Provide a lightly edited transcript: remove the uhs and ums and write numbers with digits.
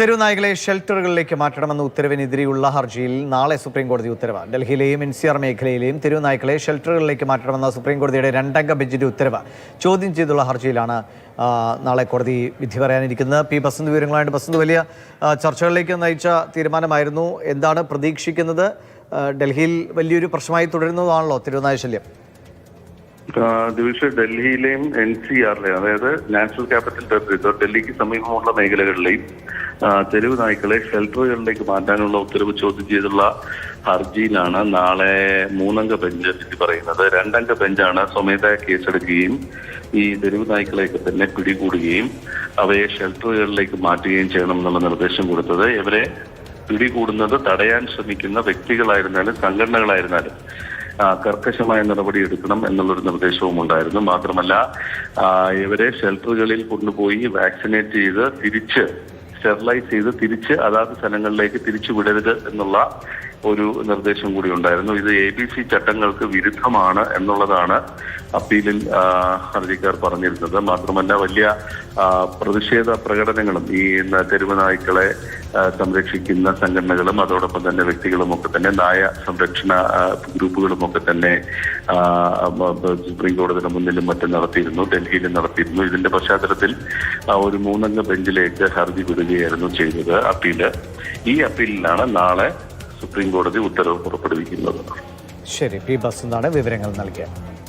തെരുവ് നായ്ക്കളെ ഷെൽട്ടറുകളിലേക്ക് മാറ്റണമെന്ന ഉത്തരവിനെതിരെയുള്ള ഹർജിയിൽ നാളെ സുപ്രീം കോടതി ഉത്തരവ്. ഡൽഹിയിലെയും NCR മേഖലയിലെയും തെരുവ് നായ്ക്കളെ ഷെൽട്ടറുകളിലേക്ക് മാറ്റണമെന്ന സുപ്രീം കോടതിയുടെ 2-അംഗ ബെഞ്ചിന്റെ ഉത്തരവ് ചോദ്യം ചെയ്തുള്ള ഹർജിയിലാണ് നാളെ കോടതി വിധി പറയാനിരിക്കുന്നത്. പി ബസന്ത് വിവരങ്ങളായിട്ട് ബസന്ത്, വലിയ ചർച്ചകളിലേക്ക് നയിച്ച തീരുമാനമായിരുന്നു. എന്താണ് പ്രതീക്ഷിക്കുന്നത്? ഡൽഹിയിൽ വലിയൊരു പ്രശ്നമായി തുടരുന്നതാണല്ലോ തെരുവുനായ ശല്യം. ഡൽഹിയിലെയും NCRലെയും, അതായത് നാഷണൽ ക്യാപിറ്റൽ ടെറിട്ടറി, ഡൽഹിക്ക് സമീപമുള്ള മേഖലകളിലെയും തെരുവ് നായ്ക്കളെ ഷെൽട്ടറുകളിലേക്ക് മാറ്റാനുള്ള ഉത്തരവ് ചോദ്യം ചെയ്തുള്ള ഹർജിയിലാണ് നാളെ 3-അംഗ ബെഞ്ച് വിധി പറയുന്നത്. 2-അംഗ ബെഞ്ചാണ് സ്വമേധയാ കേസെടുക്കുകയും ഈ തെരുവ് നായ്ക്കളെയൊക്കെ തന്നെ പിടികൂടുകയും അവയെ ഷെൽട്ടറുകളിലേക്ക് മാറ്റുകയും ചെയ്യണമെന്നുള്ള നിർദ്ദേശം കൊടുത്തത്. ഇവരെ പിടികൂടുന്നത് തടയാൻ ശ്രമിക്കുന്ന വ്യക്തികളായിരുന്നാലും സംഘടനകളായിരുന്നാലും കർക്കശമായ നടപടി എടുക്കണം എന്നുള്ളൊരു നിർദ്ദേശവും ഉണ്ടായിരുന്നു. മാത്രമല്ല, ഇവരെ ഷെൽട്ടറുകളിൽ കൊണ്ടുപോയി വാക്സിനേറ്റ് ചെയ്ത് തിരിച്ച് സ്റ്റെറിലൈസ് ചെയ്ത് തിരിച്ച് അതാത് സ്ഥലങ്ങളിലേക്ക് തിരിച്ചു വിടരുത് എന്നുള്ള ഒരു നിർദ്ദേശം കൂടി ഉണ്ടായിരുന്നു. ഇത് ABC ചട്ടങ്ങൾക്ക് വിരുദ്ധമാണ് എന്നുള്ളതാണ് അപ്പീലിൽ ഹർജിക്കാർ പറഞ്ഞിരുന്നത്. മാത്രമല്ല, വലിയ പ്രതിഷേധ പ്രകടനങ്ങളും ഈ തെരുവ് നായ്ക്കളെ സംരക്ഷിക്കുന്ന സംഘടനകളും അതോടൊപ്പം തന്നെ വ്യക്തികളും ഒക്കെ തന്നെ നായ സംരക്ഷണ ഗ്രൂപ്പുകളും ഒക്കെ തന്നെ സുപ്രീം കോടതിയുടെ മുന്നിലും മറ്റും നടത്തിയിരുന്നു, ഡൽഹിയിലും നടത്തിയിരുന്നു. ഇതിന്റെ പശ്ചാത്തലത്തിൽ ഒരു 3-അംഗ ബെഞ്ചിലേക്ക് ഹർജി വിടുകയായിരുന്നു ചെയ്തത് അപ്പീല്. ഈ അപ്പീലിലാണ് നാളെ സുപ്രീം കോടതി ഉത്തരവ് പുറപ്പെടുവിക്കുന്നത്. ശരി, പി ബസന്താണ് വിവരങ്ങൾ നൽകിയത്.